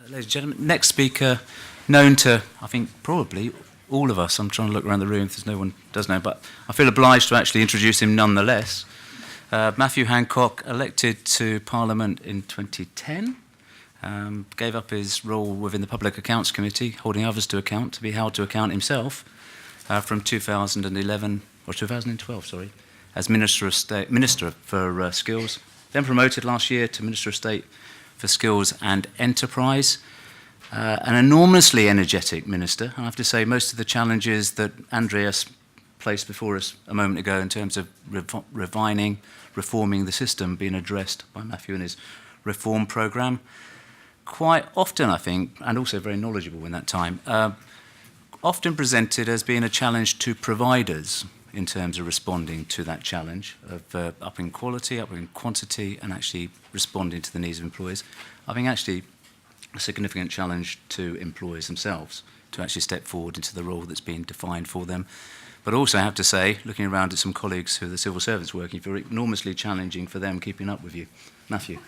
Ladies and gentlemen, next speaker, known to, I think, probably all of us. I'm trying to look around the room if there's no one does know, but I feel obliged to actually introduce him nonetheless. Matthew Hancock, elected to Parliament in 2010, gave up his role within the Public Accounts Committee, holding others to account, to be held to account himself from 2011, or 2012, sorry, as Minister for Skills. Then promoted last year to Minister of State for Skills and Enterprise. An enormously energetic minister. I have to say most of the challenges that Andreas placed before us a moment ago in terms of reforming the system being addressed by Matthew in his reform programme. Quite often, I think, and also very knowledgeable in that time, often presented as being a challenge to providers in terms of responding to that challenge of upping quality, upping quantity, and actually responding to the needs of employers. I think actually a significant challenge to employers themselves to actually step forward into the role that's been defined for them. But also I have to say, looking around at some colleagues who are the civil servants working for, enormously challenging for them keeping up with you. Matthew.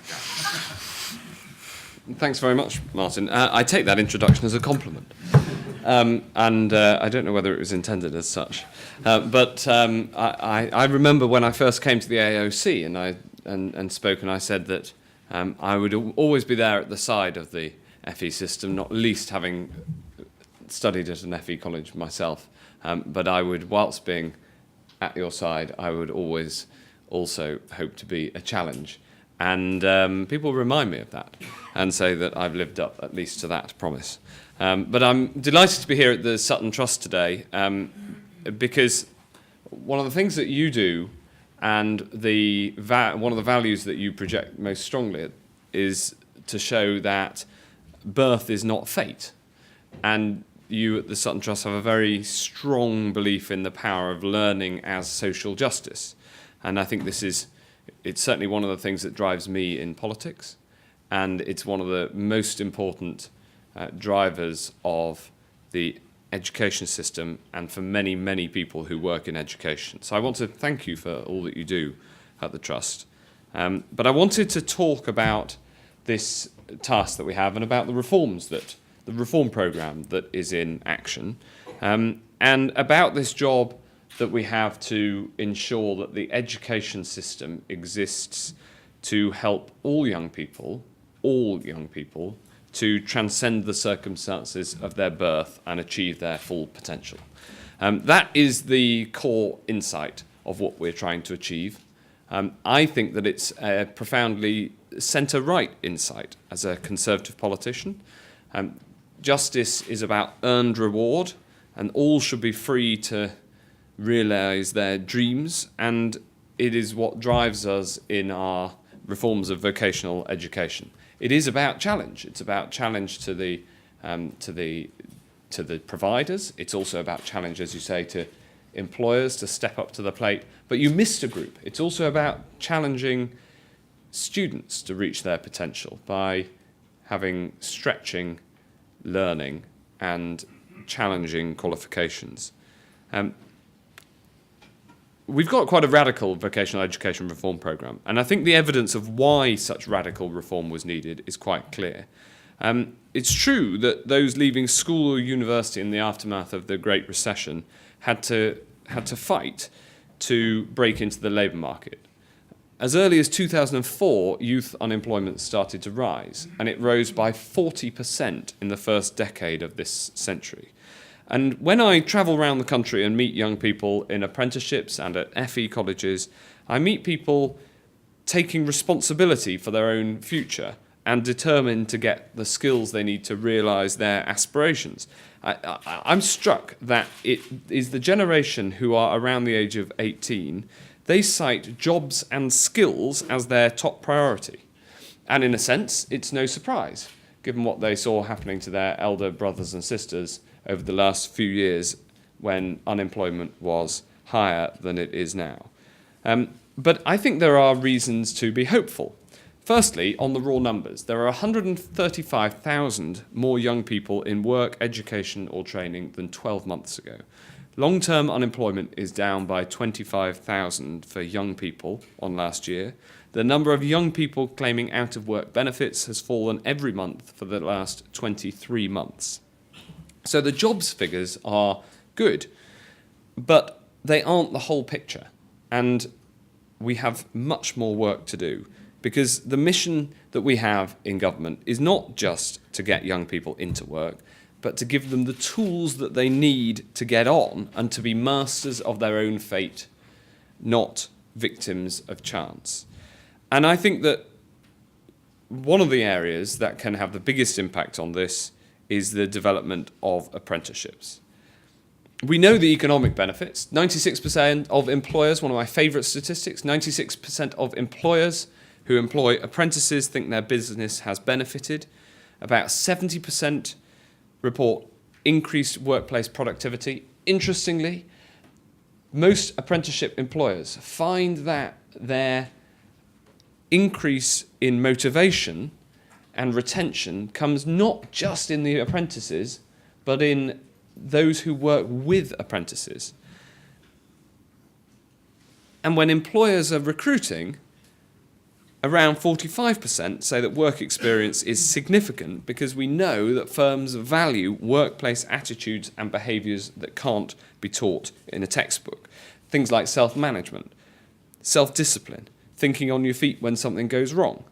Thanks very much, Martin. I take that introduction as a compliment. I don't know whether it was intended as such. But I remember when I first came to the AOC and spoke, and I said that I would always be there at the side of the FE system, not least having studied at an FE college myself. But I would, whilst being at your side, I would always also hope to be a challenge. And people remind me of that and say that I've lived up at least to that promise. But I'm delighted to be here at the Sutton Trust today because one of the things that you do and one of the values that you project most strongly is to show that birth is not fate. And you at the Sutton Trust have a very strong belief in the power of learning as social justice. And I think it's certainly one of the things that drives me in politics. And it's one of the most important drivers of the education system and for many, many people who work in education. So I want to thank you for all that you do at the Trust. But I wanted to talk about this task that we have and about the reform programme that is in action, and about this job that we have to ensure that the education system exists to help all young people, to transcend the circumstances of their birth and achieve their full potential. That is the core insight of what we're trying to achieve. I think that it's a profoundly centre-right insight as a Conservative politician. Justice is about earned reward, and all should be free to realise their dreams, and it is what drives us in our reforms of vocational education. It is about challenge. It's about challenge to the providers. It's also about challenge, as you say, to employers to step up to the plate. But you missed a group. It's also about challenging students to reach their potential by having stretching learning and challenging qualifications. We've got quite a radical vocational education reform programme, and I think the evidence of why such radical reform was needed is quite clear. It's true that those leaving school or university in the aftermath of the Great Recession had to fight to break into the labour market. As early as 2004, youth unemployment started to rise, and it rose by 40% in the first decade of this century. And when I travel around the country and meet young people in apprenticeships and at FE colleges, I meet people taking responsibility for their own future and determined to get the skills they need to realise their aspirations. I'm struck that it is the generation who are around the age of 18, they cite jobs and skills as their top priority. And in a sense, it's no surprise, given what they saw happening to their elder brothers and sisters over the last few years when unemployment was higher than it is now. But I think there are reasons to be hopeful. Firstly, on the raw numbers, there are 135,000 more young people in work, education or training than 12 months ago. Long-term unemployment is down by 25,000 for young people on last year. The number of young people claiming out-of-work benefits has fallen every month for the last 23 months. So the jobs figures are good, but they aren't the whole picture. And we have much more work to do, because the mission that we have in government is not just to get young people into work, but to give them the tools that they need to get on and to be masters of their own fate, not victims of chance. And I think that one of the areas that can have the biggest impact on this is the development of apprenticeships. We know the economic benefits. 96% of employers, one of my favourite statistics, 96% of employers who employ apprentices think their business has benefited. About 70% report increased workplace productivity. Interestingly, most apprenticeship employers find that their increase in motivation and retention comes not just in the apprentices, but in those who work with apprentices. And when employers are recruiting, around 45% say that work experience is significant, because we know that firms value workplace attitudes and behaviours that can't be taught in a textbook. Things like self-management, self-discipline, thinking on your feet when something goes wrong,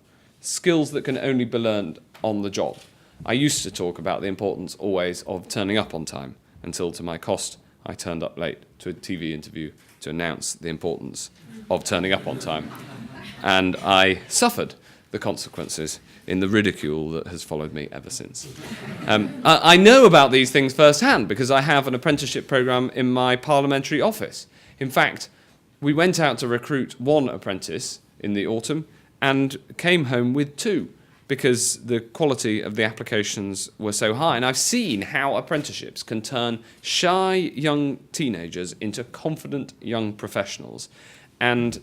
skills that can only be learned on the job. I used to talk about the importance always of turning up on time, until to my cost I turned up late to a TV interview to announce the importance of turning up on time. And I suffered the consequences in the ridicule that has followed me ever since. I know about these things firsthand because I have an apprenticeship programme in my parliamentary office. In fact, we went out to recruit one apprentice in the autumn and came home with two, because the quality of the applications were so high. And I've seen how apprenticeships can turn shy young teenagers into confident young professionals, and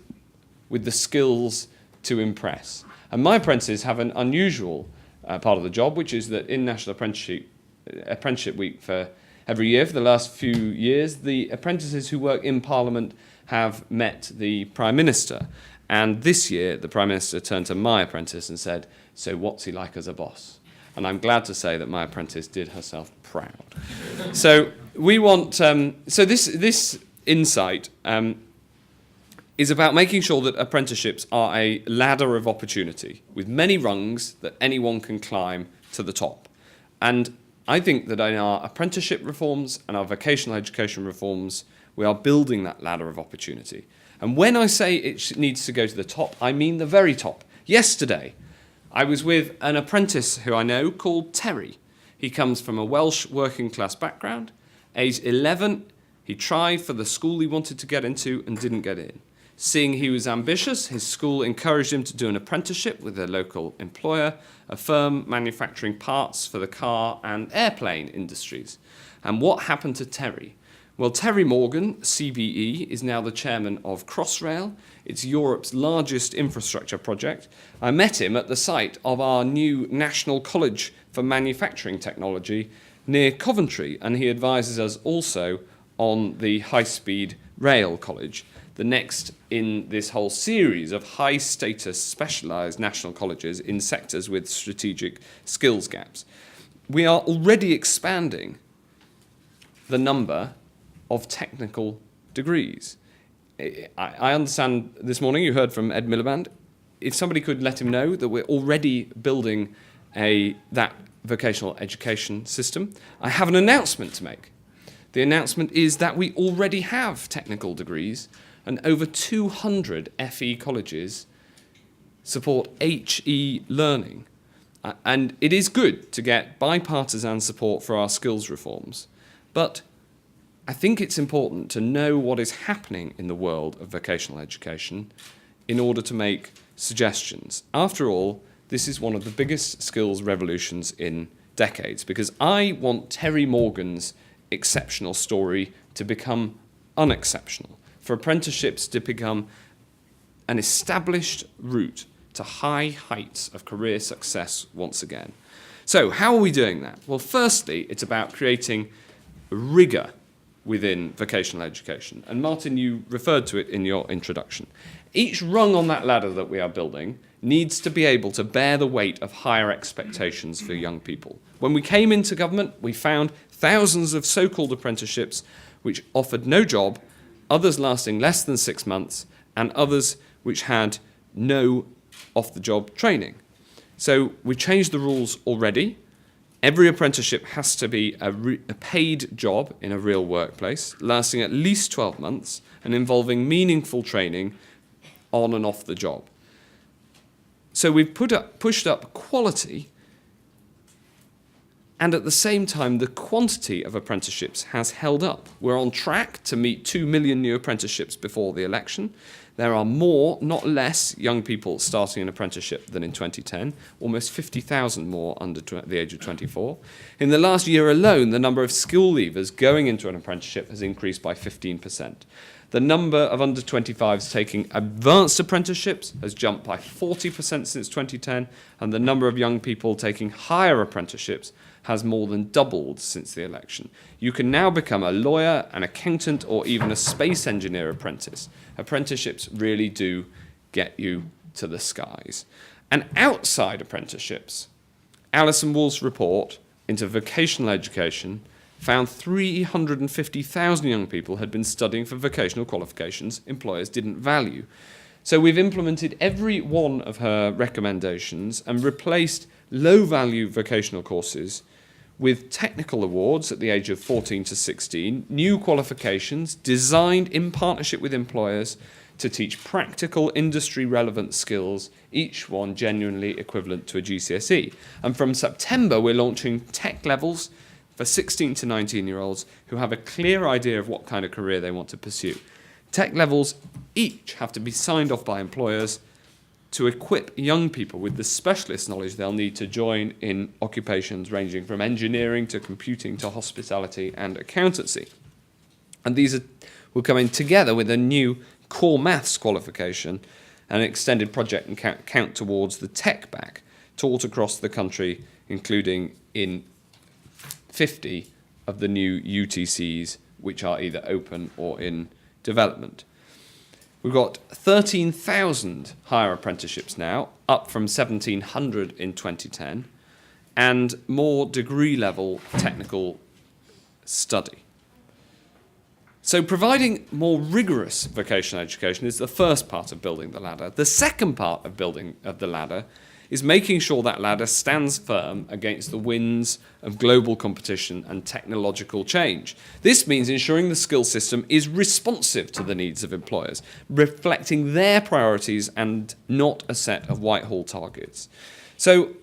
with the skills to impress. And my apprentices have an unusual part of the job, which is that in National Apprenticeship Week for every year for the last few years, the apprentices who work in Parliament have met the Prime Minister. And this year, the Prime Minister turned to my apprentice and said, "So what's he like as a boss?" And I'm glad to say that my apprentice did herself proud. So we want, this insight is about making sure that apprenticeships are a ladder of opportunity with many rungs that anyone can climb to the top. And I think that in our apprenticeship reforms and our vocational education reforms, we are building that ladder of opportunity. And when I say it needs to go to the top, I mean the very top. Yesterday, I was with an apprentice who I know called Terry. He comes from a Welsh working class background. Age 11, he tried for the school he wanted to get into and didn't get in. Seeing he was ambitious, his school encouraged him to do an apprenticeship with a local employer, a firm manufacturing parts for the car and airplane industries. And what happened to Terry? Well, Terry Morgan, CBE, is now the chairman of Crossrail. It's Europe's largest infrastructure project. I met him at the site of our new National College for Manufacturing Technology near Coventry, and he advises us also on the High-Speed Rail College, the next in this whole series of high-status specialised national colleges in sectors with strategic skills gaps. We are already expanding the number of technical degrees. I understand this morning you heard from Ed Miliband. If somebody could let him know that we're already building that vocational education system, I have an announcement to make. The announcement is that we already have technical degrees, and over 200 FE colleges support HE learning. And it is good to get bipartisan support for our skills reforms, but I think it's important to know what is happening in the world of vocational education in order to make suggestions. After all, this is one of the biggest skills revolutions in decades, because I want Terry Morgan's exceptional story to become unexceptional, for apprenticeships to become an established route to high heights of career success once again. So how are we doing that? Well, firstly, it's about creating rigor within vocational education. And Martin, you referred to it in your introduction. Each rung on that ladder that we are building needs to be able to bear the weight of higher expectations for young people. When we came into government, we found thousands of so-called apprenticeships which offered no job, others lasting less than 6 months, and others which had no off-the-job training. So we changed the rules already. Every apprenticeship has to be a paid job in a real workplace, lasting at least 12 months and involving meaningful training on and off the job. So we've pushed up quality, and at the same time, the quantity of apprenticeships has held up. We're on track to meet 2 million new apprenticeships before the election. There are more, not less, young people starting an apprenticeship than in 2010, almost 50,000 more under the age of 24. In the last year alone, the number of school leavers going into an apprenticeship has increased by 15%. The number of under 25s taking advanced apprenticeships has jumped by 40% since 2010, and the number of young people taking higher apprenticeships has more than doubled since the election. You can now become a lawyer, an accountant, or even a space engineer apprentice. Apprenticeships really do get you to the skies. And outside apprenticeships, Alison Wool's report into vocational education found 350,000 young people had been studying for vocational qualifications employers didn't value. So we've implemented every one of her recommendations and replaced low-value vocational courses with technical awards at the age of 14 to 16, new qualifications designed in partnership with employers to teach practical industry-relevant skills, each one genuinely equivalent to a GCSE. And from September, we're launching tech levels for 16 to 19-year-olds who have a clear idea of what kind of career they want to pursue. Tech levels each have to be signed off by employers to equip young people with the specialist knowledge they'll need to join in occupations ranging from engineering to computing to hospitality and accountancy. And will come in together with a new core maths qualification and an extended project and count towards the tech back, taught across the country, including in 50 of the new UTCs, which are either open or in development. We've got 13,000 higher apprenticeships now, up from 1,700 in 2010, and more degree-level technical study. So providing more rigorous vocational education is the first part of building the ladder. The second part of building the ladder is making sure that ladder stands firm against the winds of global competition and technological change. This means ensuring the skill system is responsive to the needs of employers, reflecting their priorities and not a set of Whitehall targets. So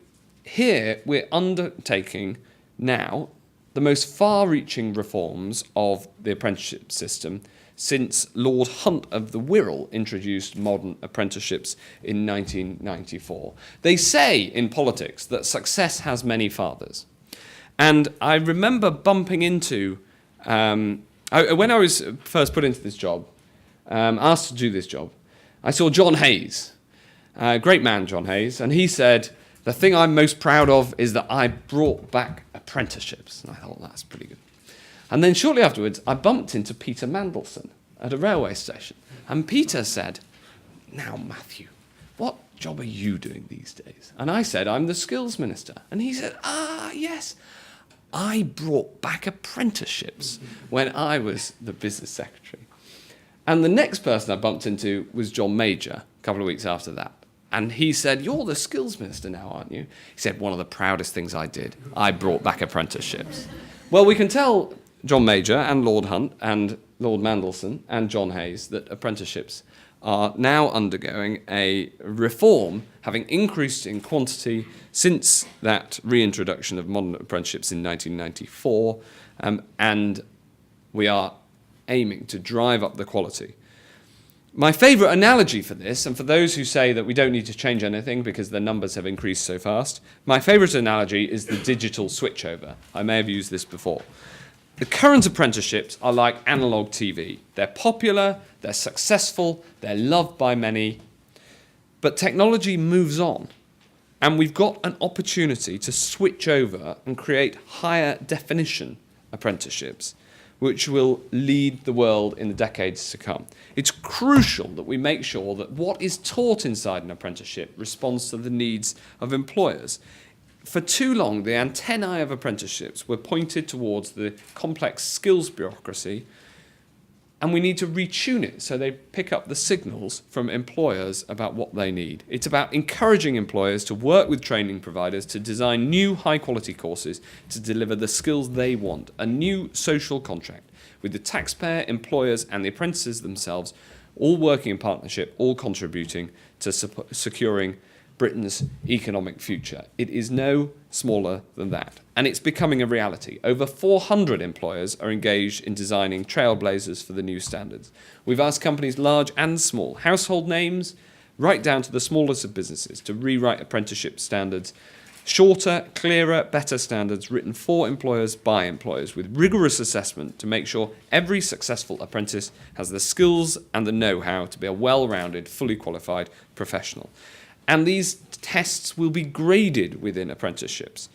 here we're undertaking now the most far-reaching reforms of the apprenticeship system since Lord Hunt of the Wirral introduced modern apprenticeships in 1994. They say in politics that success has many fathers. And I remember bumping into, when I was first put into this job, asked to do this job, I saw John Hayes, great man John Hayes, and he said, "The thing I'm most proud of is that I brought back apprenticeships." And I thought, that's pretty good. And then shortly afterwards, I bumped into Peter Mandelson at a railway station. And Peter said, "Now, Matthew, what job are you doing these days?" And I said, "I'm the skills minister." And he said, yes, I brought back apprenticeships when I was the business secretary." And the next person I bumped into was John Major, a couple of weeks after that. And he said, "You're the skills minister now, aren't you?" He said, "One of the proudest things I did, I brought back apprenticeships." Well, we can tell John Major and Lord Hunt and Lord Mandelson and John Hayes that apprenticeships are now undergoing a reform, having increased in quantity since that reintroduction of modern apprenticeships in 1994, and we are aiming to drive up the quality. My favourite analogy for this, and for those who say that we don't need to change anything because the numbers have increased so fast, my favourite analogy is the digital switchover. I may have used this before. The current apprenticeships are like analogue TV. They're popular, they're successful, they're loved by many, but technology moves on, and we've got an opportunity to switch over and create higher definition apprenticeships, which will lead the world in the decades to come. It's crucial that we make sure that what is taught inside an apprenticeship responds to the needs of employers. For too long, the antennae of apprenticeships were pointed towards the complex skills bureaucracy, and we need to retune it so they pick up the signals from employers about what they need. It's about encouraging employers to work with training providers to design new high-quality courses to deliver the skills they want, a new social contract with the taxpayer, employers and the apprentices themselves all working in partnership, all contributing to securing Britain's economic future. It is no smaller than that. And it's becoming a reality. Over 400 employers are engaged in designing trailblazers for the new standards. We've asked companies large and small, household names, right down to the smallest of businesses, to rewrite apprenticeship standards. Shorter, clearer, better standards written for employers by employers with rigorous assessment to make sure every successful apprentice has the skills and the know-how to be a well-rounded, fully qualified professional. And these tests will be graded within apprenticeships,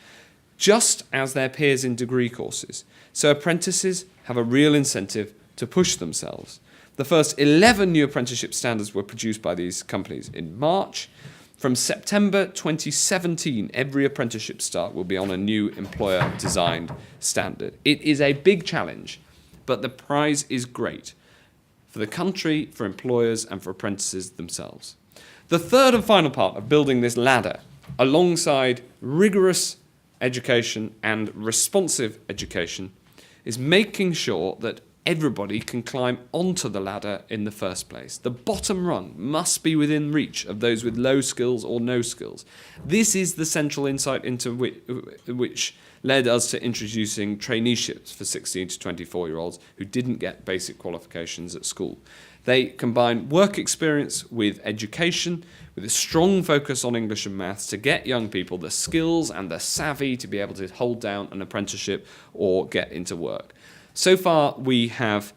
just as their peers in degree courses. So apprentices have a real incentive to push themselves. The first 11 new apprenticeship standards were produced by these companies in March. From September 2017, every apprenticeship start will be on a new employer-designed standard. It is a big challenge, but the prize is great for the country, for employers, and for apprentices themselves. The third and final part of building this ladder, alongside rigorous education and responsive education, is making sure that everybody can climb onto the ladder in the first place. The bottom rung must be within reach of those with low skills or no skills. This is the central insight into which led us to introducing traineeships for 16 to 24-year-olds who didn't get basic qualifications at school. They combine work experience with education, with a strong focus on English and maths to get young people the skills and the savvy to be able to hold down an apprenticeship or get into work. So far, we have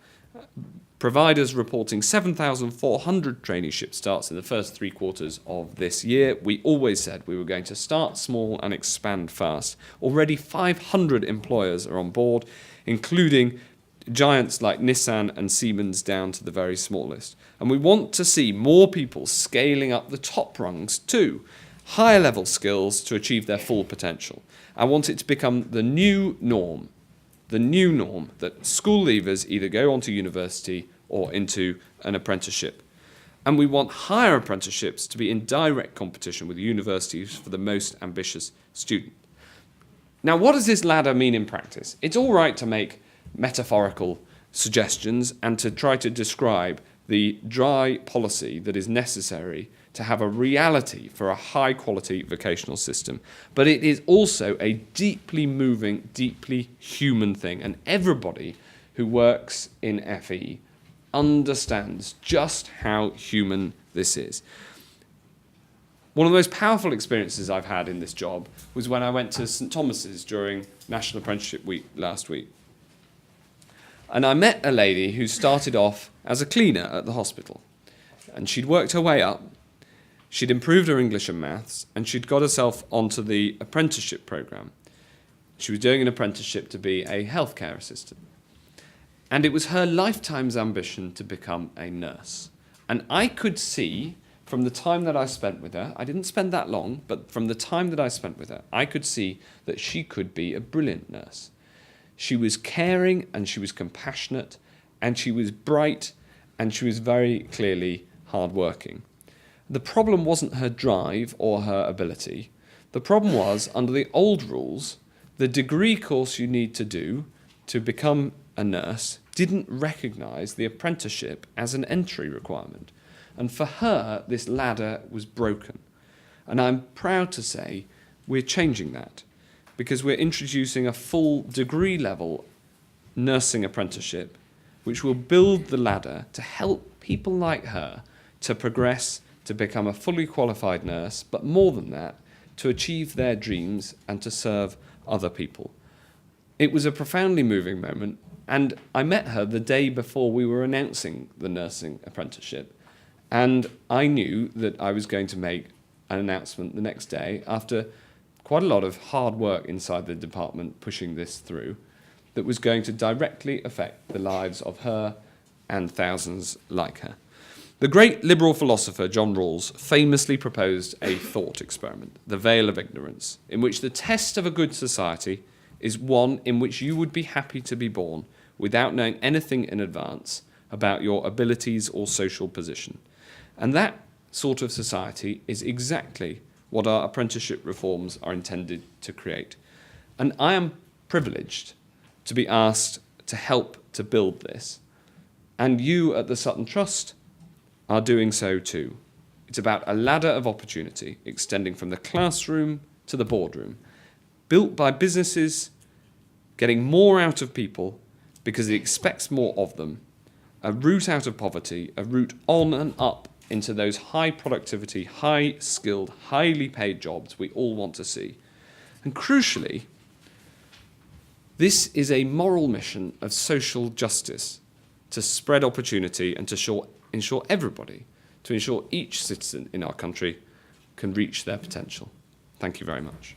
providers reporting 7,400 traineeship starts in the first 3 quarters of this year. We always said we were going to start small and expand fast. Already 500 employers are on board, including giants like Nissan and Siemens down to the very smallest. And we want to see more people scaling up the top rungs too, higher level skills to achieve their full potential. I want it to become the new norm that school leavers either go on to university or into an apprenticeship. And we want higher apprenticeships to be in direct competition with universities for the most ambitious student. Now, what does this ladder mean in practice? It's all right to make metaphorical suggestions and to try to describe the dry policy that is necessary to have a reality for a high-quality vocational system. But it is also a deeply moving, deeply human thing, and everybody who works in FE understands just how human this is. One of the most powerful experiences I've had in this job was when I went to St Thomas's during National Apprenticeship Week last week. And I met a lady who started off as a cleaner at the hospital. And she'd worked her way up, she'd improved her English and maths, and she'd got herself onto the apprenticeship programme. She was doing an apprenticeship to be a healthcare assistant. And it was her lifetime's ambition to become a nurse. And I could see, from the time that I spent with her, I didn't spend that long, but from the time that I spent with her, I could see that she could be a brilliant nurse. She was caring and she was compassionate and she was bright and she was very clearly hardworking. The problem wasn't her drive or her ability. The problem was, under the old rules, the degree course you need to do to become a nurse didn't recognise the apprenticeship as an entry requirement. And for her, this ladder was broken. And I'm proud to say we're changing that, because we're introducing a full degree level nursing apprenticeship, which will build the ladder to help people like her to progress to become a fully qualified nurse, but more than that, to achieve their dreams and to serve other people. It was a profoundly moving moment, and I met her the day before we were announcing the nursing apprenticeship, and I knew that I was going to make an announcement the next day after quite a lot of hard work inside the department pushing this through, that was going to directly affect the lives of her and thousands like her. The great liberal philosopher John Rawls famously proposed a thought experiment, the veil of ignorance, in which the test of a good society is one in which you would be happy to be born without knowing anything in advance about your abilities or social position. And that sort of society is exactly what our apprenticeship reforms are intended to create. And I am privileged to be asked to help to build this. And you at the Sutton Trust are doing so too. It's about a ladder of opportunity extending from the classroom to the boardroom, built by businesses getting more out of people because it expects more of them, a route out of poverty, a route on and up into those high productivity, high skilled, highly paid jobs we all want to see. And crucially, this is a moral mission of social justice to spread opportunity and to ensure everybody, to ensure each citizen in our country can reach their potential. Thank you very much.